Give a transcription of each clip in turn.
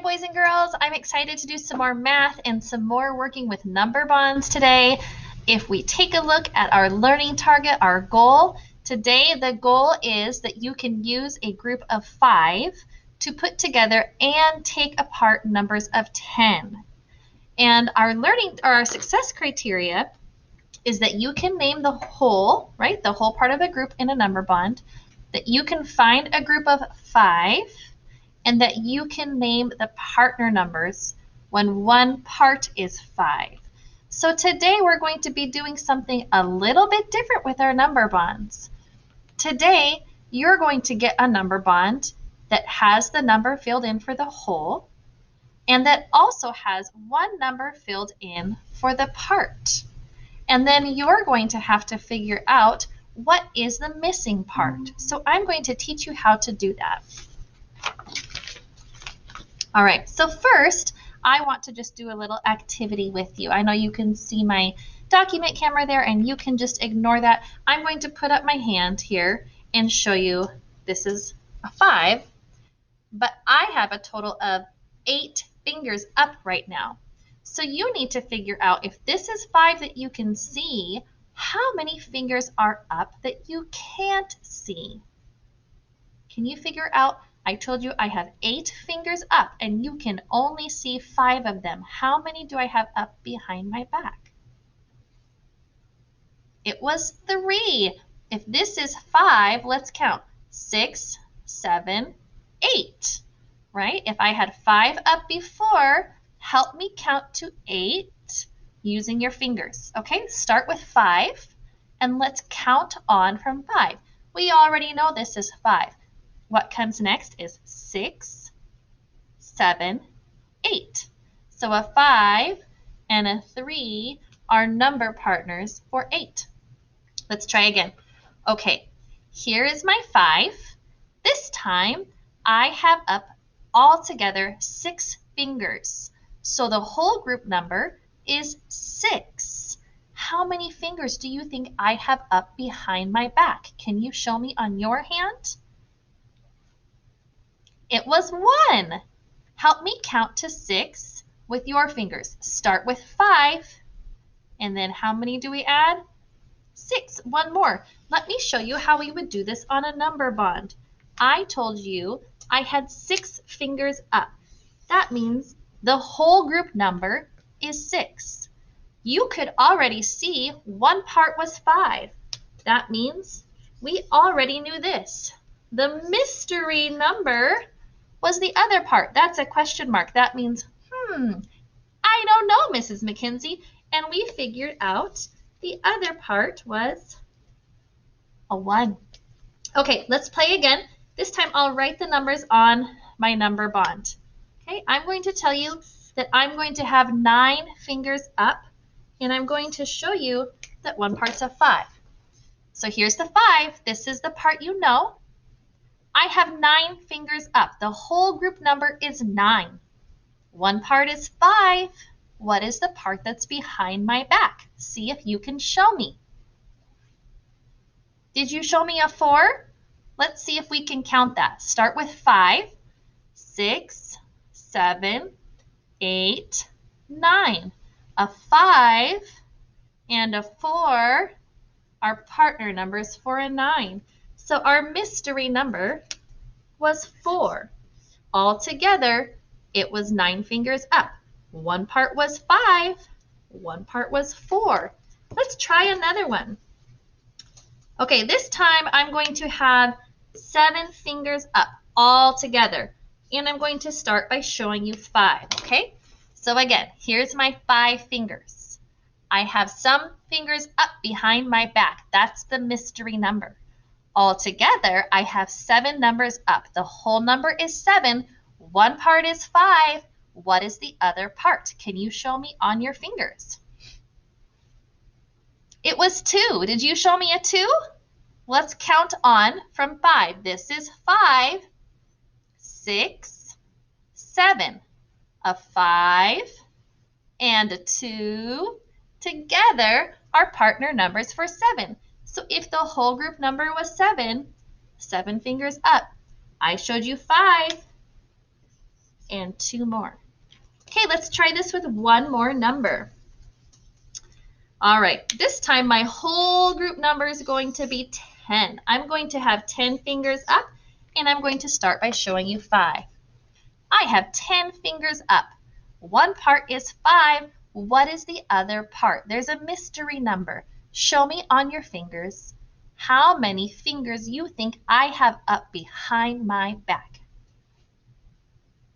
boys and girls. I'm excited to do some more math and some more working with number bonds today. If we take a look at our learning target, our goal, today the goal is that you can use a group of 5 to put together and take apart numbers of 10. And our success criteria is that you can name the whole, right, the whole part of a group in a number bond, that you can find a group of 5, and that you can name the partner numbers when one part is 5. So today we're going to be doing something a little bit different with our number bonds. Today you're going to get a number bond that has the number filled in for the whole, and that also has one number filled in for the part. And then you're going to have to figure out what is the missing part. So I'm going to teach you how to do that. All right, so first, I want to just do a little activity with you. I know you can see my document camera there, and you can just ignore that. I'm going to put up my hand here and show you this is a 5, but I have a total of 8 fingers up right now. So you need to figure out, if this is 5 that you can see, how many fingers are up that you can't see? Can you figure out? I told you I have 8 fingers up and you can only see 5 of them. How many do I have up behind my back? It was 3. If this is 5, let's count. 6, 7, 8, right? If I had 5 up before, help me count to 8 using your fingers. Okay, start with 5 and let's count on from 5. We already know this is 5. What comes next is 6, 7, 8. So a 5 and a 3 are number partners for 8. Let's try again. Okay, here is my 5. This time I have up altogether 6 fingers. So the whole group number is 6. How many fingers do you think I have up behind my back? Can you show me on your hand? It was 1. Help me count to 6 with your fingers. Start with 5, and then how many do we add? 6. One more. Let me show you how we would do this on a number bond. I told you I had 6 fingers up. That means the whole group number is 6. You could already see one part was 5. That means we already knew this. The mystery number was the other part. That's a question mark. That means, I don't know, Mrs. McKenzie. And we figured out the other part was a 1. Okay, let's play again. This time I'll write the numbers on my number bond. Okay, I'm going to tell you that I'm going to have 9 fingers up, and I'm going to show you that one part's a 5. So here's the 5. This is the part you know. I have 9 fingers up. The whole group number is 9. One part is 5. What is the part that's behind my back? See if you can show me. Did you show me a 4? Let's see if we can count that. Start with 5, 6, 7, 8, 9. A 5 and a 4 are partner numbers for a 9. So our mystery number was 4. Altogether, it was 9 fingers up. One part was 5. One part was 4. Let's try another one. Okay, this time I'm going to have 7 fingers up all together. And I'm going to start by showing you 5, okay? So again, here's my 5 fingers. I have some fingers up behind my back. That's the mystery number. Altogether, I have 7 numbers up. The whole number is 7. One part is 5. What is the other part? Can you show me on your fingers? It was 2. Did you show me a 2? Let's count on from 5. This is 5, 6, 7. A 5 and a 2 together are partner numbers for 7. So if the whole group number was 7, 7 fingers up. I showed you 5, and 2 more. Okay, let's try this with one more number. All right, this time my whole group number is going to be 10. I'm going to have 10 fingers up, and I'm going to start by showing you 5. I have 10 fingers up. One part is 5. What is the other part? There's a mystery number. Show me on your fingers how many fingers you think I have up behind my back.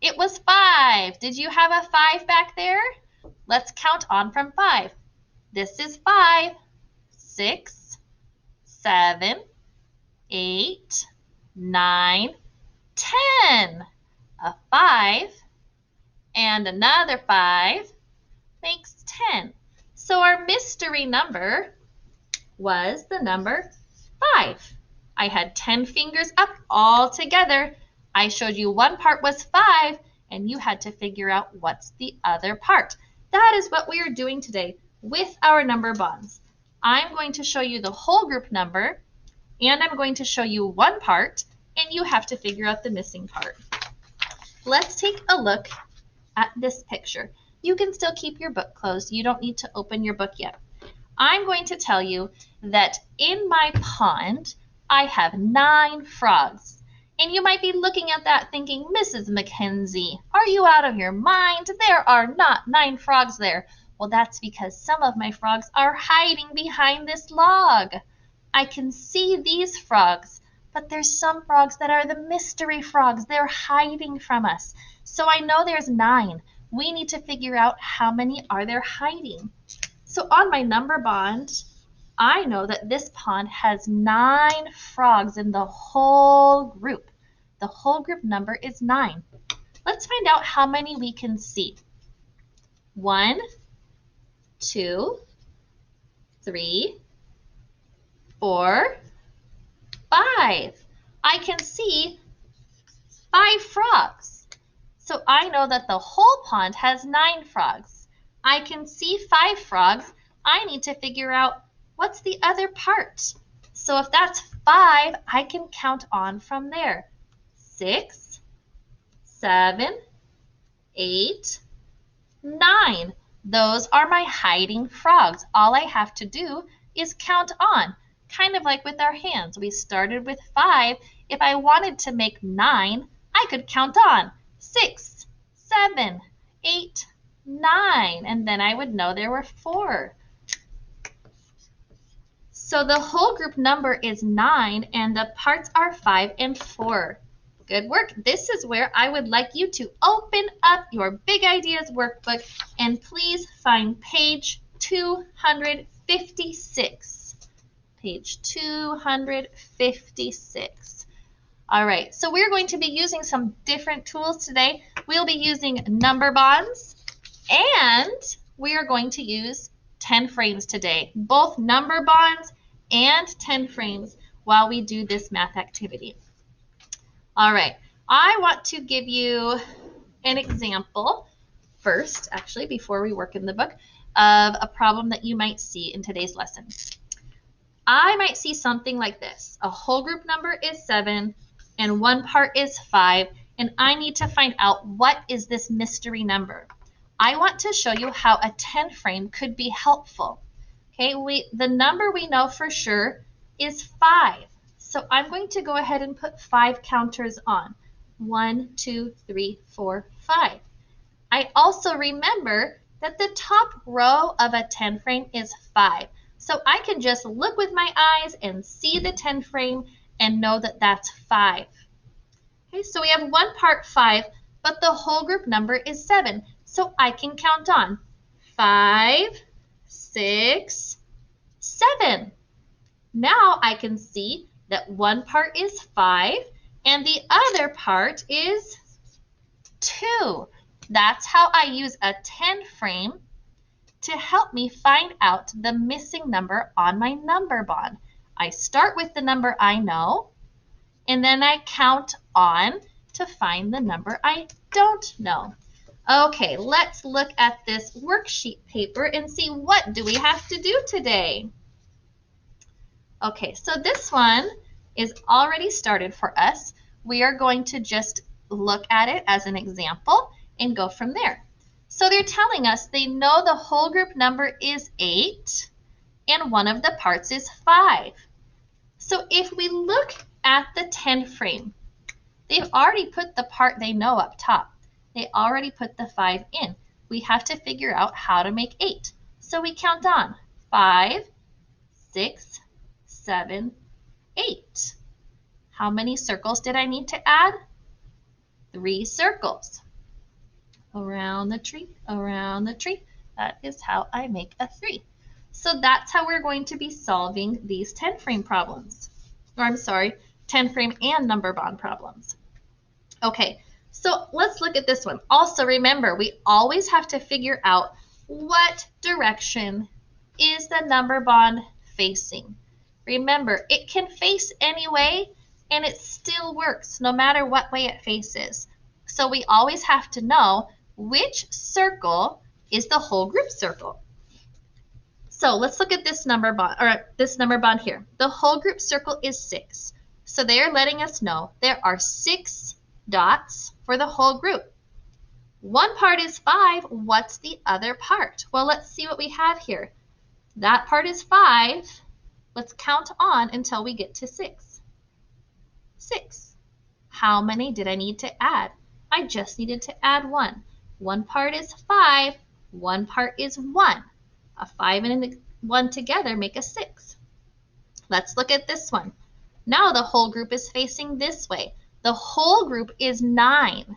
It was 5. Did you have a 5 back there? Let's count on from 5. This is 5, 6, 7, 8, 9, 10. A 5 and another 5 makes 10. So our mystery number was the number 5. I had 10 fingers up all together. I showed you one part was 5, and you had to figure out what's the other part. That is what we are doing today with our number bonds. I'm going to show you the whole group number, and I'm going to show you one part, and you have to figure out the missing part. Let's take a look at this picture. You can still keep your book closed. You don't need to open your book yet. I'm going to tell you that in my pond, I have 9 frogs. And you might be looking at that thinking, Mrs. Mackenzie, are you out of your mind? There are not 9 frogs there. Well, that's because some of my frogs are hiding behind this log. I can see these frogs, but there's some frogs that are the mystery frogs. They're hiding from us. So I know there's 9. We need to figure out how many are there hiding. So on my number bond, I know that this pond has 9 frogs in the whole group. The whole group number is 9. Let's find out how many we can see. 1, 2, 3, 4, 5. I can see 5 frogs. So I know that the whole pond has 9 frogs. I can see 5 frogs. I need to figure out what's the other part. So if that's 5, I can count on from there. 6, 7, 8, 9. Those are my hiding frogs. All I have to do is count on, kind of like with our hands. We started with 5. If I wanted to make 9, I could count on 6, 7, 8, 9, and then I would know there were 4. So the whole group number is 9, and the parts are 5 and 4. Good work. This is where I would like you to open up your Big Ideas workbook, and please find page 256. Page 256. All right, so we're going to be using some different tools today. We'll be using number bonds, and we are going to use 10 frames today, both number bonds and 10 frames while we do this math activity. All right, I want to give you an example first, actually, before we work in the book, of a problem that you might see in today's lesson. I might see something like this. A whole group number is 7, and one part is 5, and I need to find out what is this mystery number. I want to show you how a 10 frame could be helpful. Okay, the number we know for sure is 5. So I'm going to go ahead and put 5 counters on. 1, 2, 3, 4, 5. I also remember that the top row of a 10 frame is 5. So I can just look with my eyes and see the 10 frame and know that that's 5. Okay, so we have one part 5, but the whole group number is 7. So I can count on 5, 6, 7. Now I can see that one part is 5 and the other part is 2. That's how I use a 10 frame to help me find out the missing number on my number bond. I start with the number I know, and then I count on to find the number I don't know. Okay, let's look at this worksheet paper and see what do we have to do today. Okay, so this one is already started for us. We are going to just look at it as an example and go from there. So they're telling us they know the whole group number is 8 and one of the parts is 5. So if we look at the 10 frame, they've already put the part they know up top. They already put the 5 in. We have to figure out how to make 8. So we count on 5, 6, 7, 8. How many circles did I need to add? 3 circles. Around the tree, around the tree. That is how I make a 3. So that's how we're going to be solving these 10 frame problems. Or I'm sorry, 10 frame and number bond problems. Okay, so let's look at this one. Also remember, we always have to figure out what direction is the number bond facing. Remember, it can face any way and it still works no matter what way it faces. So we always have to know which circle is the whole group circle. So let's look at this number bond here. The whole group circle is 6. So they are letting us know there are 6 dots for the whole group. One part is 5. What's the other part? Well, let's see what we have here. That part is 5. Let's count on until we get to 6. 6. How many did I need to add? I just needed to add 1. One part is 5. One part is 1. A 5 and a 1 together make a 6. Let's look at this one. Now the whole group is facing this way. The whole group is 9.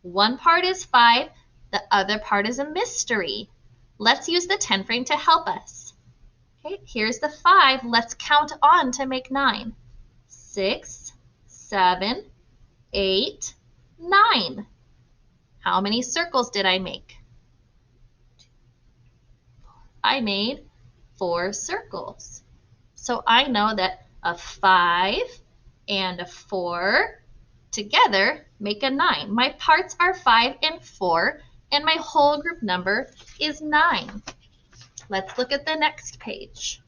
One part is 5. The other part is a mystery. Let's use the 10 frame to help us. Okay, here's the 5. Let's count on to make 9. 6, 7, 8, 9. How many circles did I make? I made 4 circles. So I know that a 5 and a 4 together make a 9. My parts are 5 and 4, and my whole group number is 9. Let's look at the next page.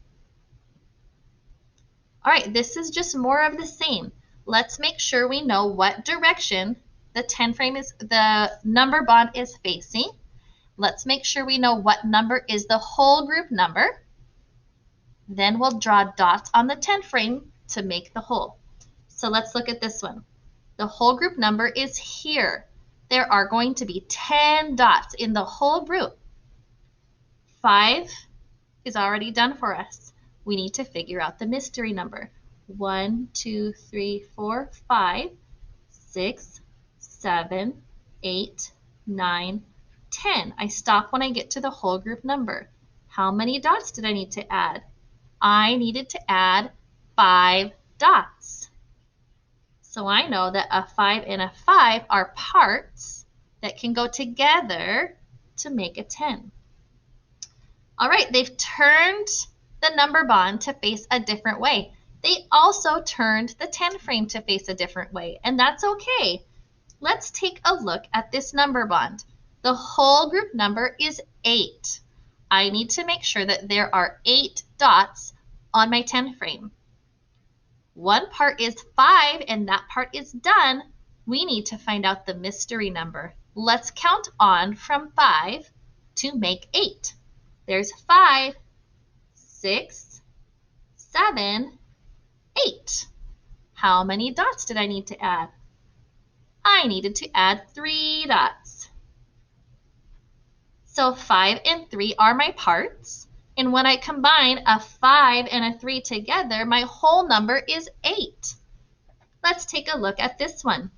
All right, this is just more of the same. Let's make sure we know what direction the 10 frame is, the number bond is facing. Let's make sure we know what number is the whole group number. Then we'll draw dots on the 10 frame to make the whole. So let's look at this one. The whole group number is here. There are going to be 10 dots in the whole group. 5 is already done for us. We need to figure out the mystery number. 1, 2, 3, 4, 5, 6, 7, 8, 9, 10. I stop when I get to the whole group number. How many dots did I need to add? I needed to add 5 dots. So I know that a 5 and a 5 are parts that can go together to make a 10. All right, they've turned the number bond to face a different way. They also turned the 10 frame to face a different way, and that's okay. Let's take a look at this number bond. The whole group number is 8. I need to make sure that there are 8 dots on my 10 frame. One part is 5 and that part is done. We need to find out the mystery number. Let's count on from 5 to make 8. There's 5, 6, 7, 8. How many dots did I need to add? I needed to add 3 dots. So 5 and 3 are my parts. And when I combine a 5 and a 3 together, my whole number is 8. Let's take a look at this one.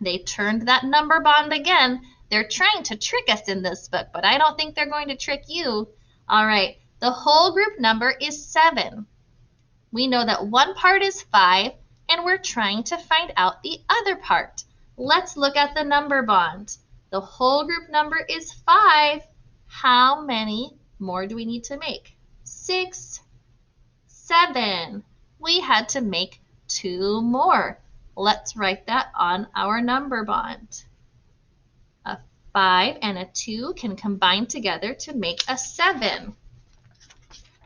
They turned that number bond again. They're trying to trick us in this book, but I don't think they're going to trick you. All right, the whole group number is 7. We know that one part is 5, and we're trying to find out the other part. Let's look at the number bond. The whole group number is 5. How many more do we need to make? 6, 7. We had to make 2 more. Let's write that on our number bond. A 5 and a 2 can combine together to make a 7.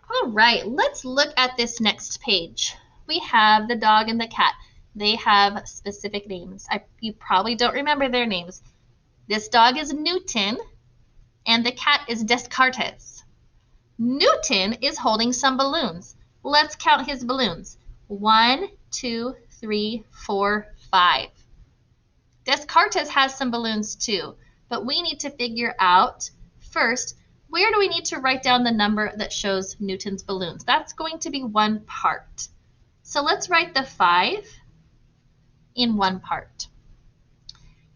All right, let's look at this next page. We have the dog and the cat. They have specific names. You probably don't remember their names. This dog is Newton, and the cat is Descartes. Newton is holding some balloons. Let's count his balloons. 1, 2, 3, 4, 5. Descartes has some balloons too, but we need to figure out first, where do we need to write down the number that shows Newton's balloons? That's going to be one part. So let's write the 5 in one part.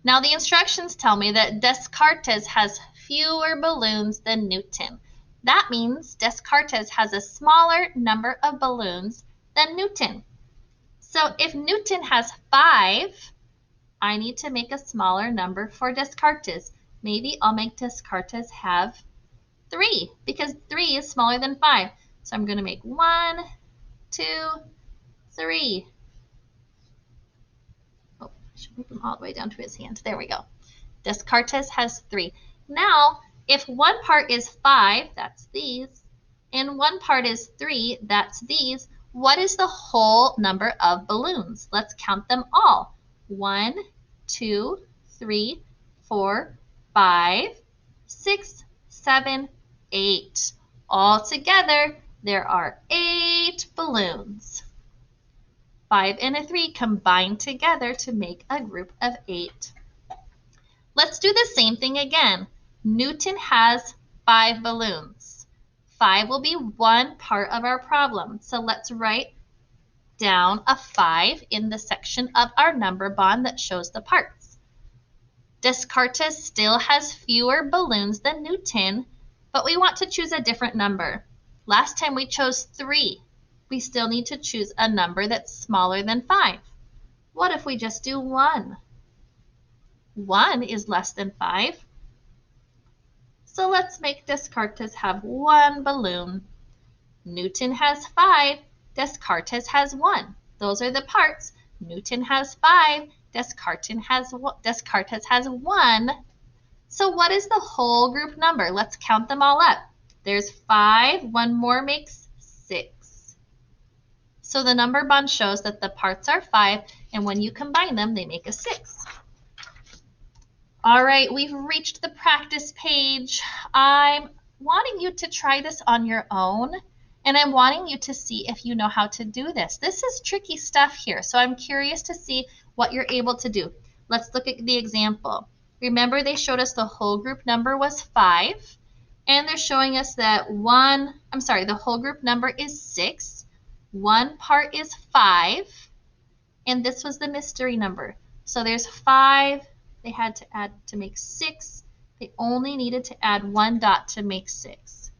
Now the instructions tell me that Descartes has fewer balloons than Newton. That means Descartes has a smaller number of balloons than Newton. So if Newton has 5, I need to make a smaller number for Descartes. Maybe I'll make Descartes have 3 because 3 is smaller than 5. So I'm going to make 1, 2, 3. Oh, I should move them all the way down to his hand. There we go. Descartes has 3. Now, if one part is 5, that's these, and one part is 3, that's these, what is the whole number of balloons? Let's count them all. 1, 2, 3, 4, 5, 6, 7, 8. All together, there are 8 balloons. 5 and a 3 combine together to make a group of 8. Let's do the same thing again. Newton has 5 balloons. 5 will be one part of our problem. So let's write down a 5 in the section of our number bond that shows the parts. Descartes still has fewer balloons than Newton, but we want to choose a different number. Last time we chose 3. We still need to choose a number that's smaller than 5. What if we just do 1? 1 is less than 5. So let's make Descartes have 1 balloon. Newton has 5. Descartes has 1. Those are the parts. Newton has 5. Descartes has 1. So what is the whole group number? Let's count them all up. There's 5. One more makes 6. So the number bond shows that the parts are 5, and when you combine them, they make a 6. All right, we've reached the practice page. I'm wanting you to try this on your own, and I'm wanting you to see if you know how to do this. This is tricky stuff here, so I'm curious to see what you're able to do. Let's look at the example. Remember, they showed us the whole group number was 5, and they're showing us that the whole group number is 6. One part is 5, and this was the mystery number. So there's 5. They had to add to make 6. They only needed to add 1 dot to make 6.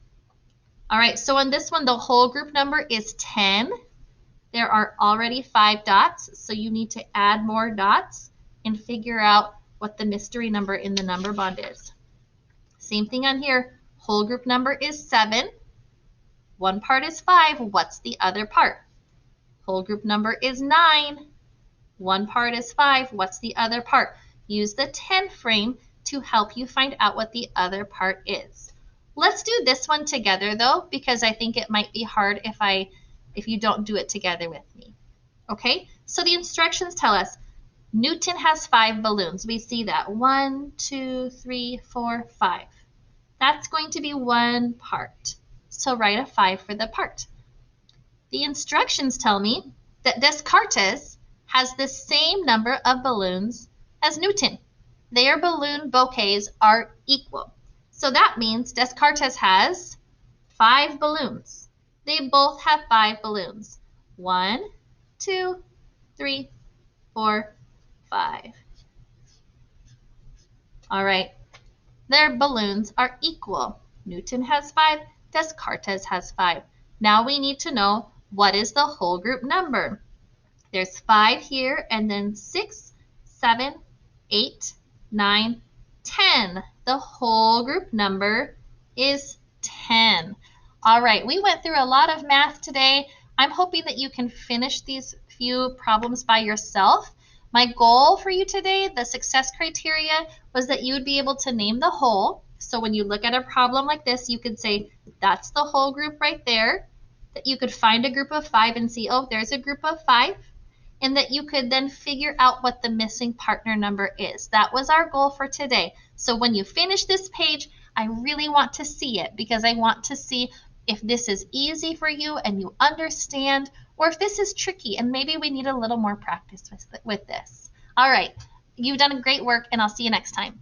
All right, so on this one, the whole group number is 10. There are already 5 dots, so you need to add more dots and figure out what the mystery number in the number bond is. Same thing on here. Whole group number is 7. One part is 5. What's the other part? Whole group number is 9. One part is 5. What's the other part? Use the 10 frame to help you find out what the other part is. Let's do this one together though, because I think it might be hard if you don't do it together with me. Okay, so the instructions tell us Newton has 5 balloons. We see that 1, 2, 3, 4, 5. That's going to be one part. So write a 5 for the part. The instructions tell me that Descartes has the same number of balloons as Newton. Their balloon bouquets are equal. So that means Descartes has 5 balloons. They both have 5 balloons. 1, 2, 3, 4, 5. All right, their balloons are equal. Newton has 5, Descartes has 5. Now we need to know what is the whole group number. There's 5 here, and then 6, 7, 8, 9, 10. The whole group number is 10. All right, we went through a lot of math today. I'm hoping that you can finish these few problems by yourself. My goal for you today, the success criteria, was that you would be able to name the whole. So when you look at a problem like this, you could say, that's the whole group right there. That you could find a group of 5 and see, oh, there's a group of 5. and that you could then figure out what the missing partner number is. That was our goal for today. So when you finish this page, I really want to see it because I want to see if this is easy for you and you understand, or if this is tricky and maybe we need a little more practice with this. All right, you've done great work and I'll see you next time.